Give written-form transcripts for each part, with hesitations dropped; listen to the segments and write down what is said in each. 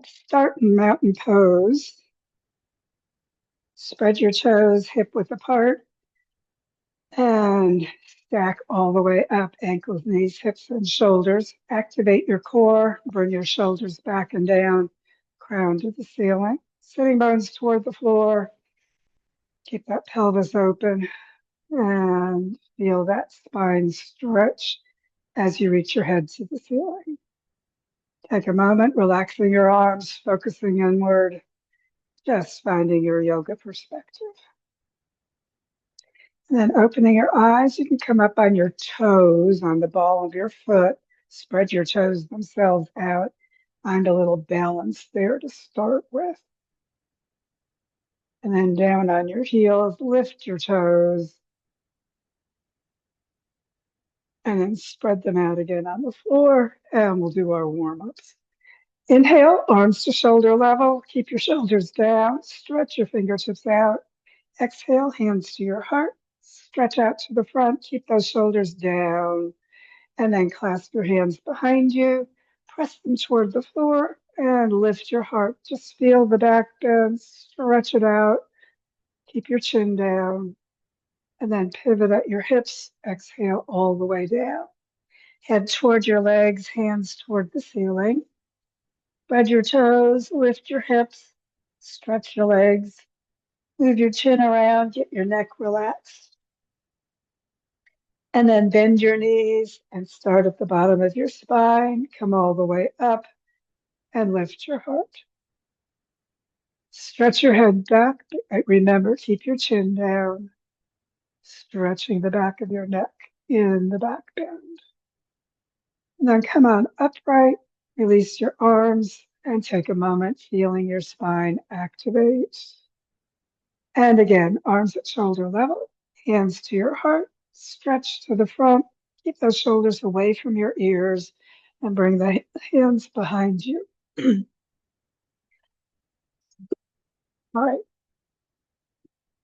Start in mountain pose. Spread your toes hip width apart and stack all the way up, ankles, knees, hips, and shoulders. Activate your core. Bring your shoulders back and down, crown to the ceiling. Sitting bones toward the floor. Keep that pelvis open and feel that spine stretch as you reach your head to the ceiling. Take a moment, relaxing your arms, focusing inward, just finding your yoga perspective. And then opening your eyes, you can come up on your toes, on the ball of your foot, spread your toes themselves out, find a little balance there to start with. And then down on your heels, lift your toes, and then spread them out again on the floor, and we'll do our warm-ups. Inhale, arms to shoulder level, keep your shoulders down, stretch your fingertips out. Exhale, hands to your heart, stretch out to the front, keep those shoulders down, and then clasp your hands behind you, press them toward the floor, and lift your heart. Just feel the back bend, stretch it out, keep your chin down, and then pivot at your hips. Exhale all the way down. Head toward your legs, hands toward the ceiling. Spread your toes, lift your hips, stretch your legs, move your chin around, get your neck relaxed. And then bend your knees and start at the bottom of your spine. Come all the way up and lift your heart. Stretch your head back. Remember, keep your chin down. Stretching the back of your neck in the back bend. And then come on upright. Release your arms and take a moment feeling your spine activate. And again, arms at shoulder level, hands to your heart, stretch to the front, keep those shoulders away from your ears, and bring the hands behind you. All right.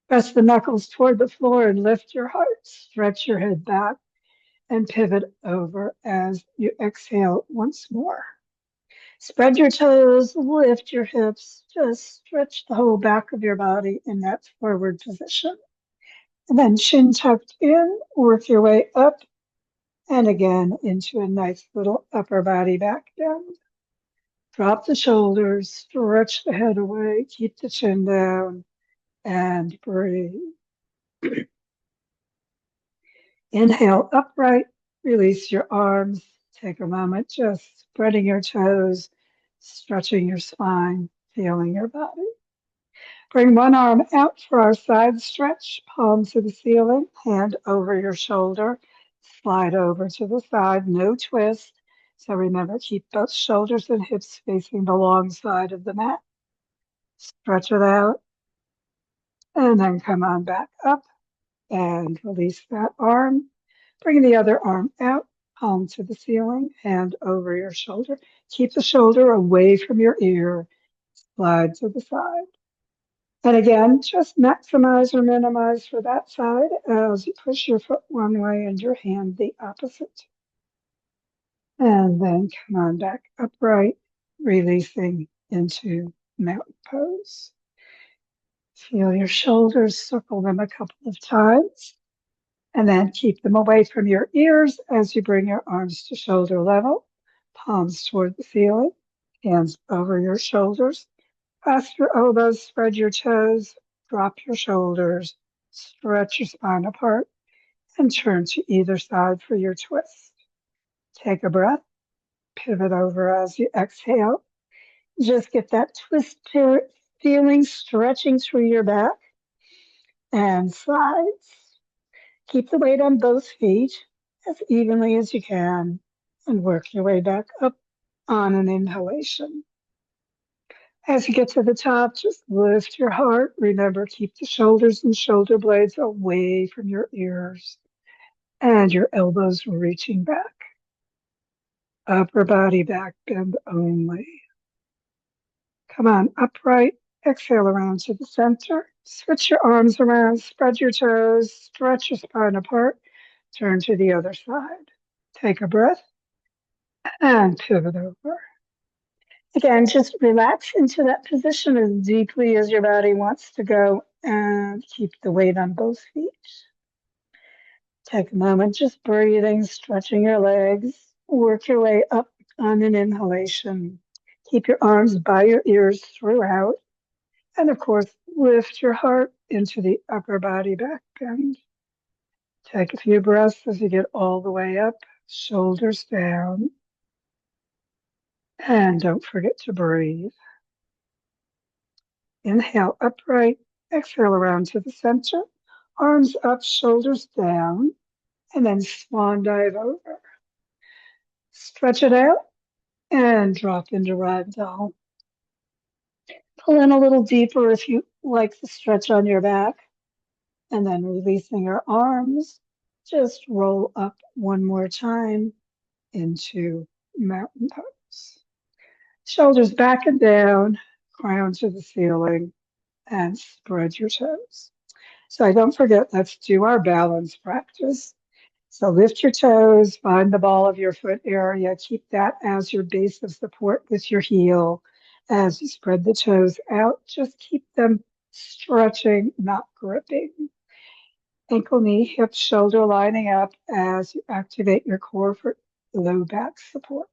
Press the knuckles toward the floor and lift your heart. Stretch your head back and pivot over as you exhale once more. Spread your toes, lift your hips, just stretch the whole back of your body in that forward position. And then chin tucked in, work your way up and again into a nice little upper body back bend. Drop the shoulders, stretch the head away, keep the chin down, and breathe. Inhale upright, release your arms. Take a moment just spreading your toes, stretching your spine, feeling your body. Bring one arm out for our side stretch, palm to the ceiling, hand over your shoulder, slide over to the side, no twist. So remember, keep both shoulders and hips facing the long side of the mat. Stretch it out, and then come on back up and release that arm. Bring the other arm out, palm to the ceiling, hand over your shoulder. Keep the shoulder away from your ear, slide to the side. And again, just maximize or minimize for that side as you push your foot one way and your hand the opposite. And then come on back upright, releasing into mountain pose. Feel your shoulders, circle them a couple of times, and then keep them away from your ears as you bring your arms to shoulder level, palms toward the ceiling, hands over your shoulders. Clasp your elbows, spread your toes, drop your shoulders, stretch your spine apart, and turn to either side for your twist. Take a breath, pivot over as you exhale. Just get that twist feeling stretching through your back and sides. Keep the weight on both feet as evenly as you can and work your way back up on an inhalation. As you get to the top, just lift your heart. Remember, keep the shoulders and shoulder blades away from your ears and your elbows reaching back. Upper body back bend only. Come on, upright. Exhale around to the center. Switch your arms around, spread your toes, stretch your spine apart. Turn to the other side. Take a breath and pivot over. Again, just relax into that position as deeply as your body wants to go and keep the weight on both feet. Take a moment just breathing, stretching your legs. Work your way up on an inhalation. Keep your arms by your ears throughout. And of course, lift your heart into the upper body back bend. Take a few breaths as you get all the way up, shoulders down. And don't forget to breathe. Inhale upright, exhale around to the center, arms up, shoulders down, and then swan dive over. Stretch it out and drop into ragdoll. Pull in a little deeper if you like the stretch on your back, and then releasing your arms, just roll up one more time into mountain pose. Shoulders back and down, crown to the ceiling, and spread your toes. So don't forget, let's do our balance practice. So lift your toes, find the ball of your foot area, keep that as your base of support with your heel. As you spread the toes out, just keep them stretching, not gripping. Ankle, knee, hip, shoulder lining up as you activate your core for low back support.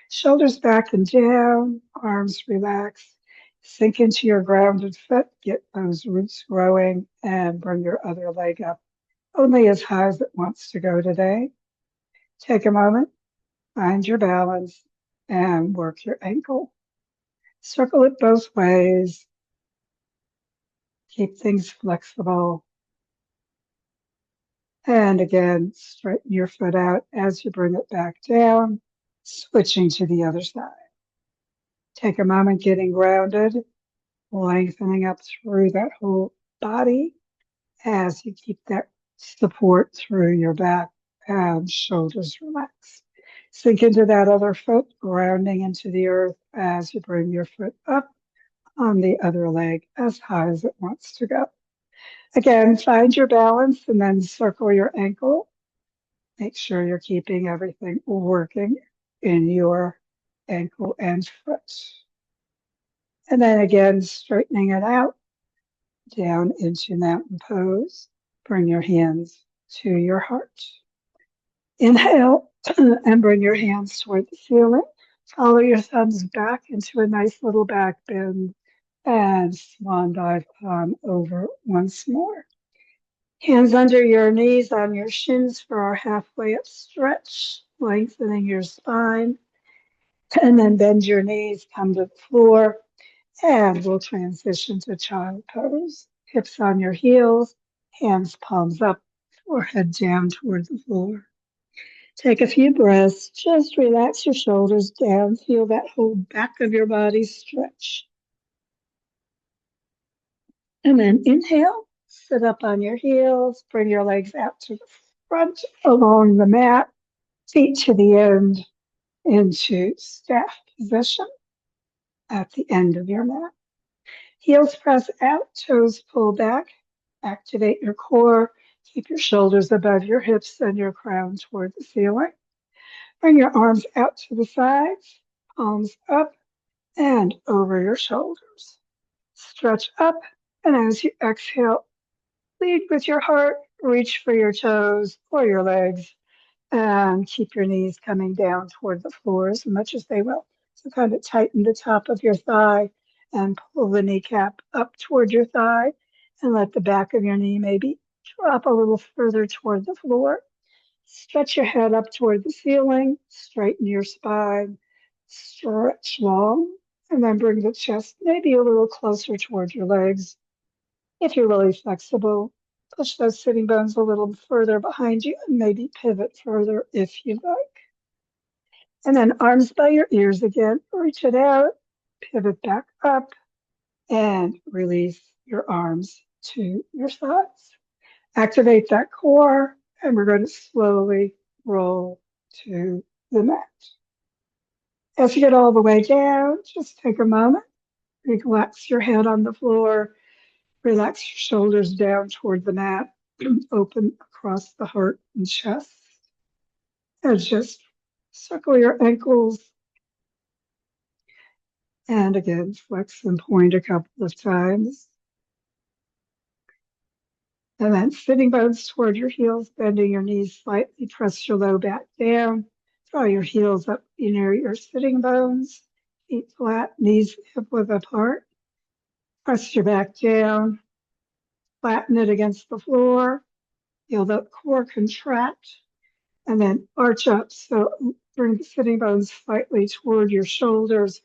Shoulders back and down, arms relax. Sink into your grounded foot, get those roots growing, and bring your other leg up only as high as it wants to go today. Take a moment, find your balance, and work your ankle. Circle it both ways. Keep things flexible. And again, straighten your foot out as you bring it back down, switching to the other side. Take a moment getting grounded, lengthening up through that whole body as you keep that support through your back and shoulders relax. Sink into that other foot, grounding into the earth as you bring your foot up on the other leg as high as it wants to go. Again, find your balance and then circle your ankle. Make sure you're keeping everything working in your ankle and foot. And then again, straightening it out down into mountain pose. Bring your hands to your heart. Inhale and bring your hands toward the ceiling. Follow your thumbs back into a nice little back bend and swan dive on over once more. Hands under your knees on your shins for our halfway up stretch, lengthening your spine. And then bend your knees, come to the floor, and we'll transition to child pose. Hips on your heels, hands palms up, forehead down toward the floor. Take a few breaths. Just relax your shoulders down. Feel that whole back of your body stretch. And then inhale, sit up on your heels, bring your legs out to the front along the mat, feet to the end into staff position at the end of your mat. Heels press out, toes pull back, activate your core, keep your shoulders above your hips and your crown toward the ceiling. Bring your arms out to the sides, palms up and over your shoulders. Stretch up, and as you exhale, lead with your heart, reach for your toes or your legs, and keep your knees coming down toward the floor as much as they will. So kind of tighten the top of your thigh and pull the kneecap up toward your thigh and let the back of your knee maybe drop a little further toward the floor. Stretch your head up toward the ceiling, straighten your spine, stretch long, and then bring the chest maybe a little closer toward your legs. If you're really flexible, push those sitting bones a little further behind you and maybe pivot further if you like. And then arms by your ears again, reach it out, pivot back up, and release your arms to your sides. Activate that core, and we're going to slowly roll to the mat. As you get all the way down, just take a moment, relax your head on the floor, relax your shoulders down toward the mat, open across the heart and chest, and just circle your ankles, And again, flex and point a couple of times. And then sitting bones toward your heels, bending your knees slightly, press your low back down. Draw your heels up near your sitting bones, feet flat, knees hip width apart. Press your back down, flatten it against the floor. Feel the core contract, and then arch up. So bring the sitting bones slightly toward your shoulders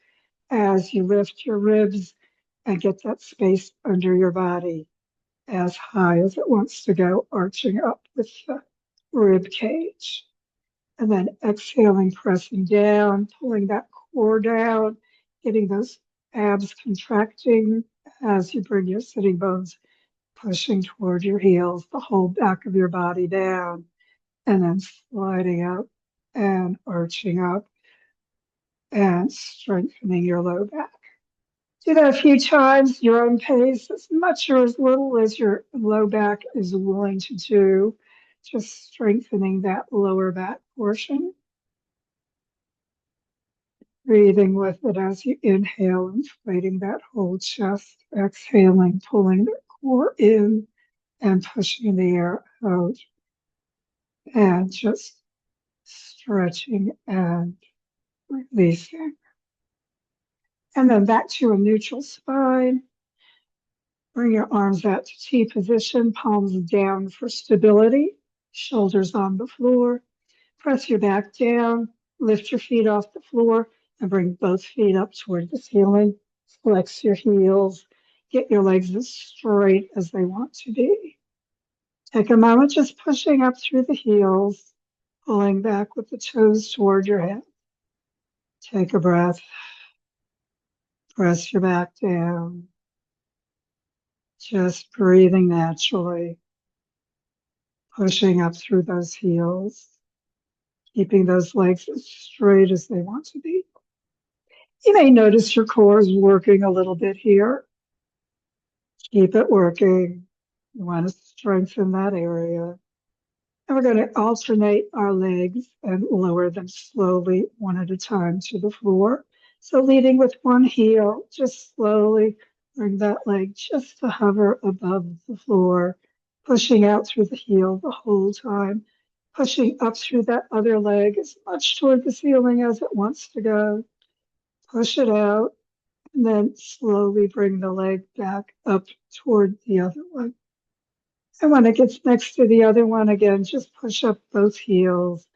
as you lift your ribs and get that space under your body as high as it wants to go, arching up with the rib cage. And then exhaling, pressing down, pulling that core down, getting those abs contracting as you bring your sitting bones pushing toward your heels, the whole back of your body down, and then sliding up and arching up and strengthening your low back. Do that a few times, your own pace, as much or as little as your low back is willing to do, just strengthening that lower back portion. Breathing with it as you inhale, inflating that whole chest, exhaling, pulling the core in and pushing the air out, and just stretching and releasing. And then back to a neutral spine. Bring your arms out to T position, palms down for stability, shoulders on the floor. Press your back down, lift your feet off the floor, and bring both feet up toward the ceiling. Flex your heels. Get your legs as straight as they want to be. Take a moment just pushing up through the heels, pulling back with the toes toward your head. Take a breath. Press your back down. Just breathing naturally, pushing up through those heels, keeping those legs as straight as they want to be. You may notice your core is working a little bit here. Keep it working. You want to strengthen that area. And we're going to alternate our legs and lower them slowly, one at a time, to the floor. So leading with one heel, just slowly bring that leg just to hover above the floor, pushing out through the heel the whole time, pushing up through that other leg as much toward the ceiling as it wants to go. Push it out, and then slowly bring the leg back up toward the other one. And when it gets next to the other one, again, just push up both heels,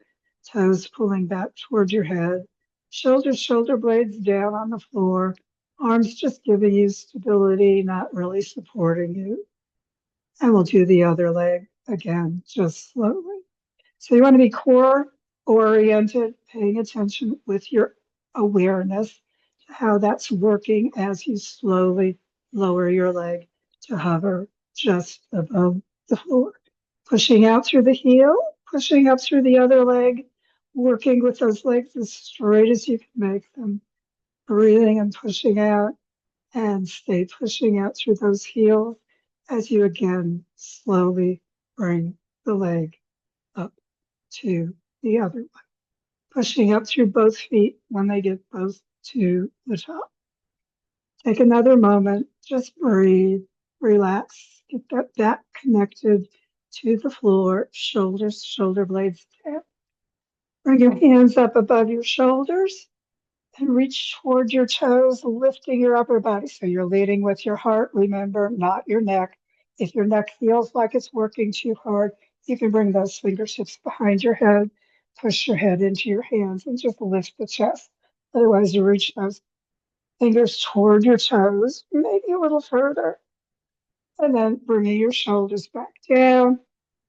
toes pulling back toward your head, shoulder blades down on the floor, arms just giving you stability, not really supporting you. And we'll do the other leg again, just slowly. So you want to be core oriented, paying attention with your awareness to how that's working as you slowly lower your leg to hover just above the floor. Pushing out through the heel, pushing up through the other leg, working with those legs as straight as you can make them, breathing and pushing out, and stay pushing out through those heels as you again slowly bring the leg up to the other one, pushing up through both feet when they get both to the top. Take another moment, just breathe, relax, get that back connected to the floor, shoulders, shoulder blades down. Bring your hands up above your shoulders and reach toward your toes, lifting your upper body. So you're leading with your heart, remember, not your neck. If your neck feels like it's working too hard, you can bring those fingertips behind your head, push your head into your hands, and just lift the chest. Otherwise, you reach those fingers toward your toes, maybe a little further, and then bringing your shoulders back down.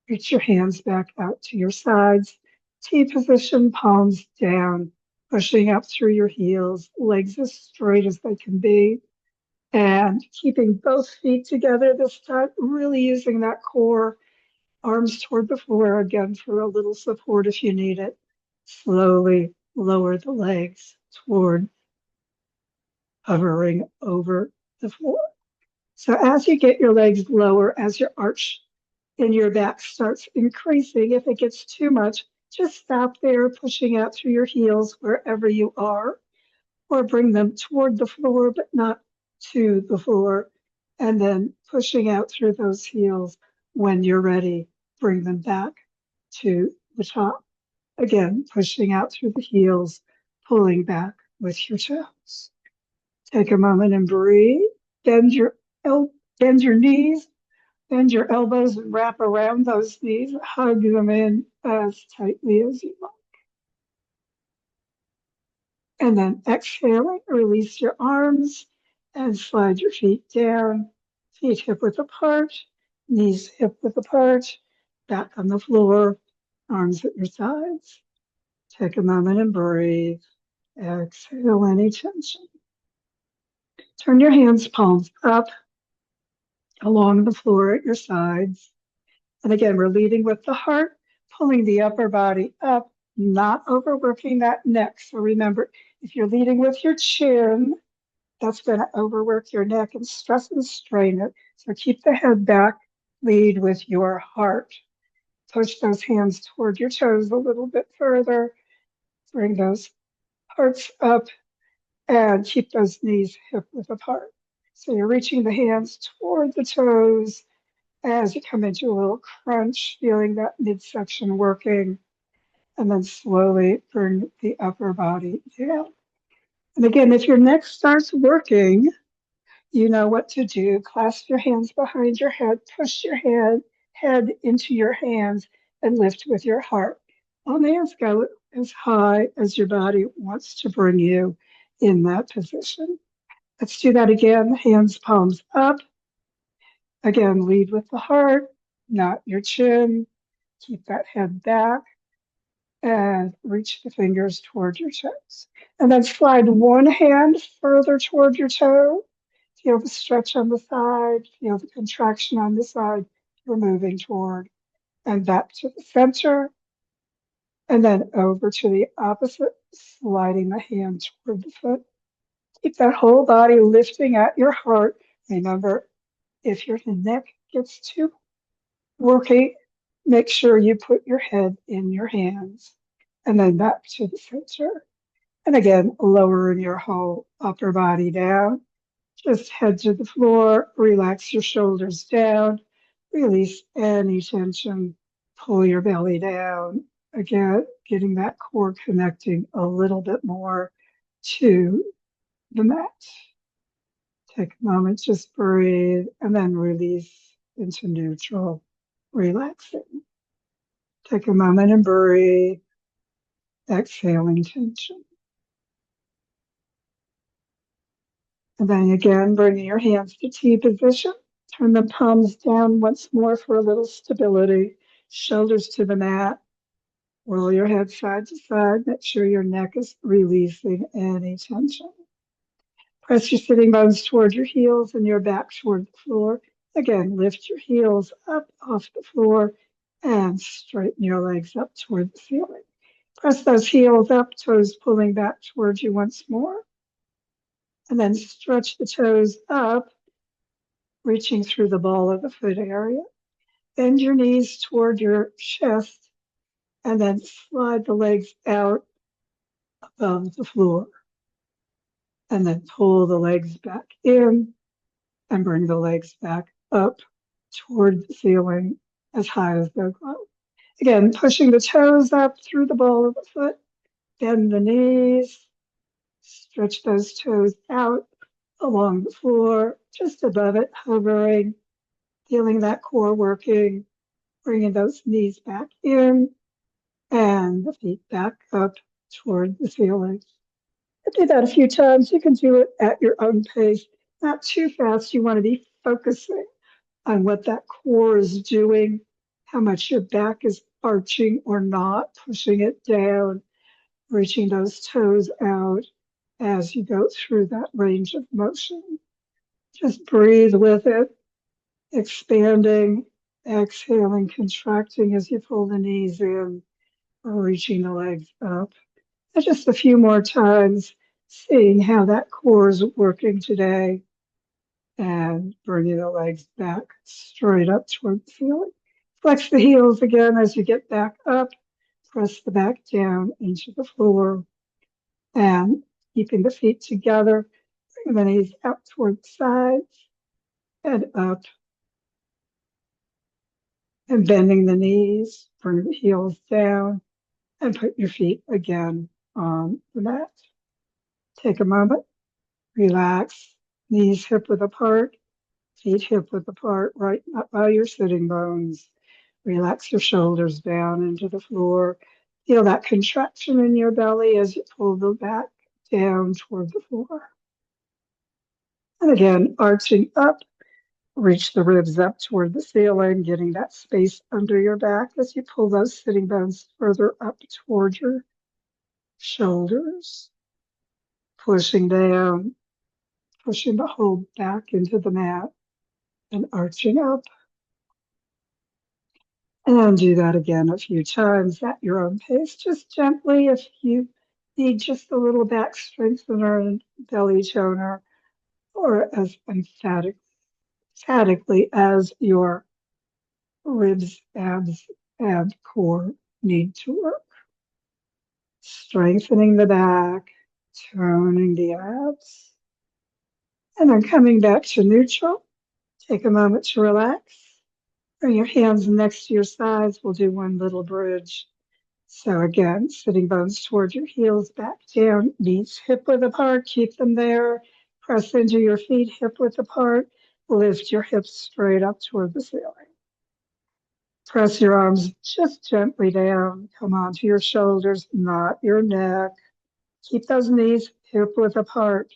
Reach your hands back out to your sides. T position, palms down, pushing up through your heels, legs as straight as they can be, and keeping both feet together this time, really using that core, arms toward the floor again for a little support if you need it. Slowly lower the legs toward hovering over the floor. So as you get your legs lower, as your arch in your back starts increasing, if it gets too much, just stop there, pushing out through your heels wherever you are. or bring them toward the floor, but not to the floor. And then pushing out through those heels. When you're ready, bring them back to the top. Again, pushing out through the heels, pulling back with your toes. Take a moment and breathe. Bend your bend your knees, bend your elbows and wrap around those knees. Hug them in as tightly as you like. And then exhaling, release your arms and slide your feet down. Feet hip width apart, knees hip width apart, back on the floor, arms at your sides. Take a moment and breathe. Exhale any tension. Turn your hands palms up along the floor at your sides. And again, we're leading with the heart, pulling the upper body up, not overworking that neck. So remember, if you're leading with your chin, that's going to overwork your neck and stress and strain it. So keep the head back, lead with your heart. Push those hands toward your toes a little bit further. Bring those hearts up and keep those knees hip width apart. So you're reaching the hands toward the toes as you come into a little crunch, feeling that midsection working, and then slowly bring the upper body down. And again, if your neck starts working, you know what to do. Clasp your hands behind your head, push your head into your hands, and lift with your heart. Only as go as high as your body wants to bring you in that position. Let's do that again. Hands palms up. Again, lead with the heart, not your chin. Keep that head back and reach the fingers toward your toes. And then slide one hand further toward your toe. Feel the stretch on the side, feel the contraction on the side you're moving toward. And back to the center. And then over to the opposite, sliding the hand toward the foot. Keep that whole body lifting at your heart. Remember, if your neck gets too working, make sure you put your head in your hands and then back to the center. And again, lowering your whole upper body down. Just head to the floor, relax your shoulders down, release any tension, pull your belly down. Again, getting that core connecting a little bit more to the mat. Take a moment, just breathe, and then release into neutral, relaxing. Take a moment and breathe, exhaling tension. And then again, bringing your hands to T position. Turn the palms down once more for a little stability. Shoulders to the mat. Roll your head side to side. Make sure your neck is releasing any tension. Press your sitting bones toward your heels and your back toward the floor. Again, lift your heels up off the floor and straighten your legs up toward the ceiling. Press those heels up, toes pulling back towards you once more. And then stretch the toes up, reaching through the ball of the foot area. Bend your knees toward your chest and then slide the legs out above the floor. And then pull the legs back in and bring the legs back up toward the ceiling as high as they'll go. Again, pushing the toes up through the ball of the foot. Bend the knees. Stretch those toes out along the floor, just above it, hovering, feeling that core working, bringing those knees back in and the feet back up toward the ceiling. Do that a few times. You can do it at your own pace, not too fast. You want to be focusing on what that core is doing, how much your back is arching or not, pushing it down, reaching those toes out as you go through that range of motion. Just breathe with it, expanding, exhaling, contracting as you pull the knees in, reaching the legs up. And just a few more times, seeing how that core is working today and bringing the legs back straight up toward the ceiling. Flex the heels again as you get back up. Press the back down into the floor and keeping the feet together. Bring the knees out toward the sides and up, and bending the knees. Bring the heels down and put your feet again on the mat. Take a moment, relax, knees hip width apart, feet hip width apart, right up by your sitting bones. Relax your shoulders down into the floor. Feel that contraction in your belly as you pull the back down toward the floor. And again, arching up, reach the ribs up toward the ceiling, getting that space under your back as you pull those sitting bones further up toward your shoulders. Pushing down, pushing the whole back into the mat and arching up. And do that again a few times at your own pace, just gently if you need just a little back strengthener and belly toner, or as emphatically as your ribs, abs, and core need to work. Strengthening the back, toning the abs, and then coming back to neutral. Take a moment to relax. Bring your hands next to your sides. We'll do one little bridge. So again, sitting bones towards your heels, back down, knees hip width apart, keep them there. Press into your feet hip width apart. Lift your hips straight up toward the ceiling. Press your arms just gently down. Come onto your shoulders, not your neck. Keep those knees hip width apart,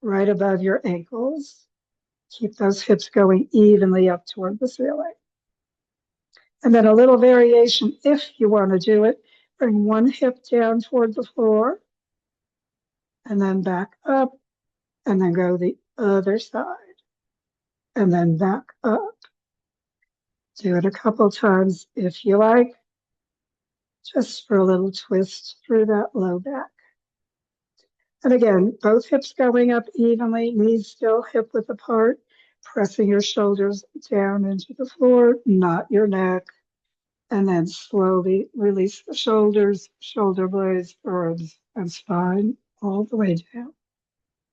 right above your ankles. Keep those hips going evenly up toward the ceiling. And then a little variation, if you want to do it, bring one hip down toward the floor and then back up and then go the other side and then back up. Do it a couple times if you like, just for a little twist through that low back. And again, both hips going up evenly, knees still hip width apart, pressing your shoulders down into the floor, not your neck. And then slowly release the shoulders, shoulder blades, ribs, and spine all the way down.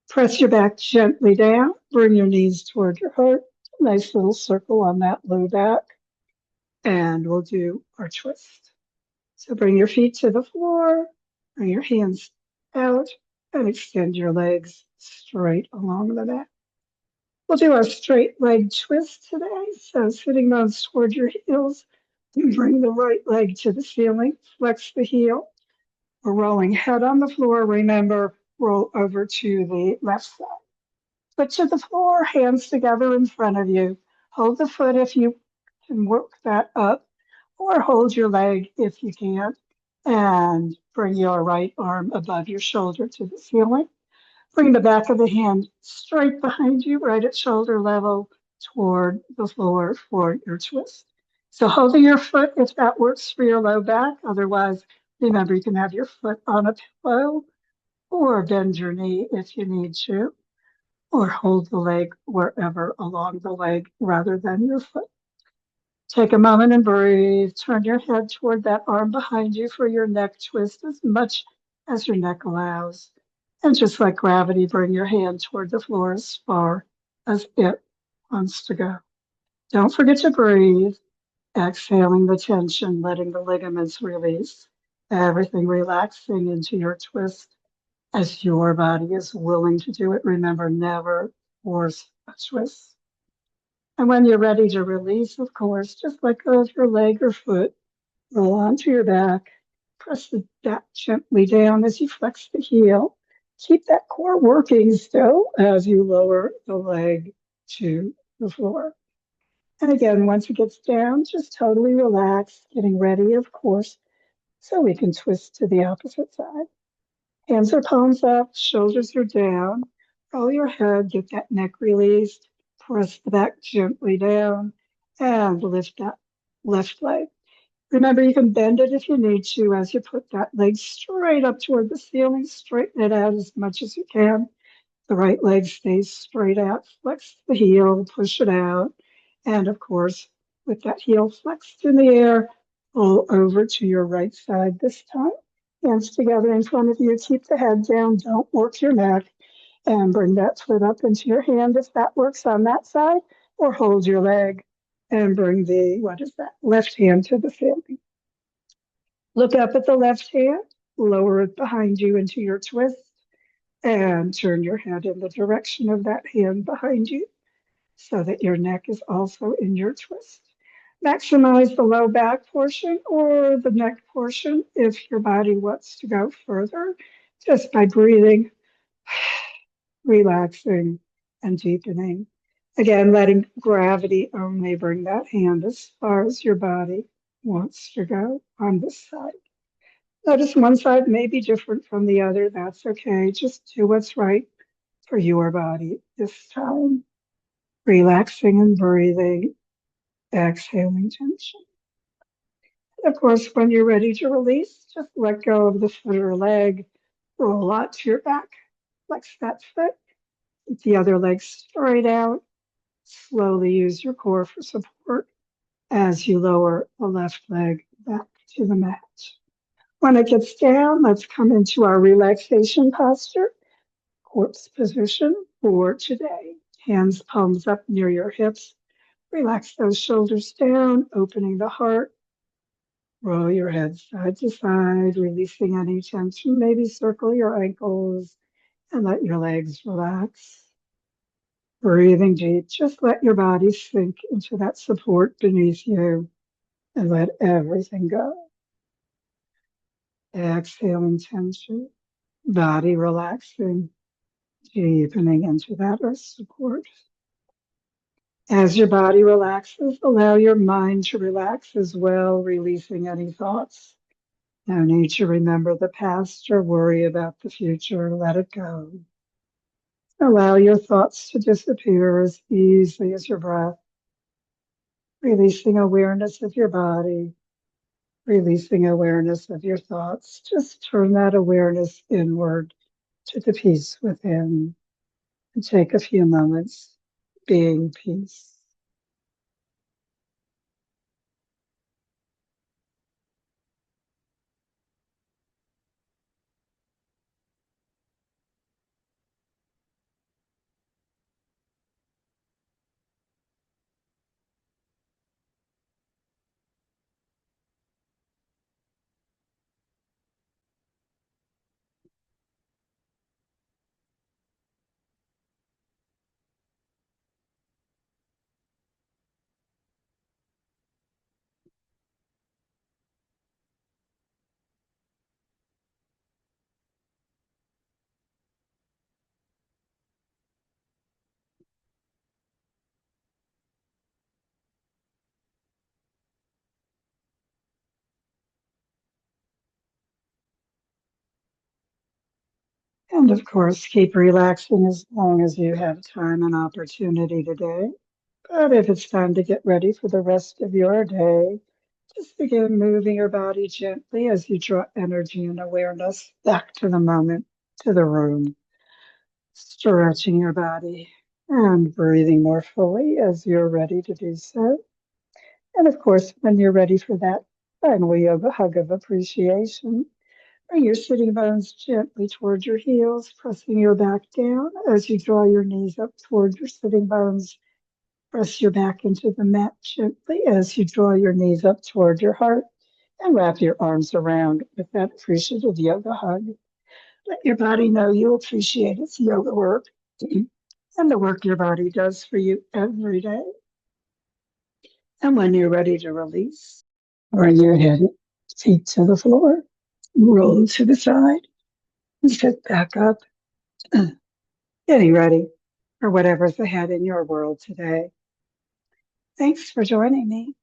Press your back gently down. Bring your knees toward your heart. Nice little circle on that low back. And we'll do our twist. So bring your feet to the floor. Bring your hands out and extend your legs straight along the mat. We'll do our straight leg twist today. So sitting bones toward your heels. You bring the right leg to the ceiling, flex the heel. We're rolling head on the floor. Remember, roll over to the left side. Foot to the floor, hands together in front of you. Hold the foot if you can work that up, or hold your leg if you can't. And bring your right arm above your shoulder to the ceiling. Bring the back of the hand straight behind you, right at shoulder level, toward the floor for your twist. So holding your foot if that works for your low back. Otherwise, remember you can have your foot on a pillow or bend your knee if you need to, or hold the leg wherever along the leg rather than your foot. Take a moment and breathe. Turn your head toward that arm behind you for your neck twist as much as your neck allows. And just like gravity, bring your hand toward the floor as far as it wants to go. Don't forget to breathe. Exhaling the tension, letting the ligaments release. Everything relaxing into your twist as your body is willing to do it. Remember, never force a twist. And when you're ready to release, of course, just let go of your leg or foot. Roll onto your back. Press the back gently down as you flex the heel. Keep that core working still as you lower the leg to the floor. And again, once it gets down, just totally relax, getting ready, of course, so we can twist to the opposite side. Hands are palms up, shoulders are down. Roll your head, get that neck released. Press the back gently down and lift that left leg. Remember, you can bend it if you need to as you put that leg straight up toward the ceiling. Straighten it out as much as you can. The right leg stays straight out. Flex the heel, push it out. And of course, with that heel flexed in the air, pull over to your right side this time. Hands together in front of you. Keep the head down. Don't work your neck. And bring that foot up into your hand if that works on that side, or hold your leg and bring the, what is that, left hand to the ceiling. Look up at the left hand, lower it behind you into your twist, and turn your head in the direction of that hand behind you so that your neck is also in your twist. Maximize the low back portion or the neck portion if your body wants to go further, just by breathing, relaxing, and deepening. Again, letting gravity only bring that hand as far as your body wants to go on this side. Notice one side may be different from the other. That's okay. Just do what's right for your body this time. Relaxing and breathing, exhaling tension. Of course, when you're ready to release, just let go of the foot or leg, roll out to your back, flex that foot, keep the other leg straight out, slowly use your core for support as you lower the left leg back to the mat. When it gets down, let's come into our relaxation posture, corpse position for today. Hands palms up near your hips. Relax those shoulders down, opening the heart. Roll your head side to side, releasing any tension. Maybe circle your ankles and let your legs relax. Breathing deep, just let your body sink into that support beneath you and let everything go. Exhaling tension, body relaxing, deepening into that earth support. As your body relaxes, allow your mind to relax as well, releasing any thoughts. No need to remember the past or worry about the future. Let it go. Allow your thoughts to disappear as easily as your breath, releasing awareness of your body, releasing awareness of your thoughts. Just turn that awareness inward to the peace within and take a few moments being peace. And of course, keep relaxing as long as you have time and opportunity today. But if it's time to get ready for the rest of your day, just begin moving your body gently as you draw energy and awareness back to the moment, to the room, stretching your body and breathing more fully as you're ready to do so. And of course, when you're ready for that final yoga hug of appreciation, bring your sitting bones gently toward your heels, pressing your back down as you draw your knees up toward your sitting bones. Press your back into the mat gently as you draw your knees up toward your heart and wrap your arms around with that appreciative yoga hug. Let your body know you appreciate its yoga work and the work your body does for you every day. And when you're ready to release, bring your head, feet to the floor, roll to the side, and sit back up, getting ready for whatever's ahead in your world today. Thanks for joining me.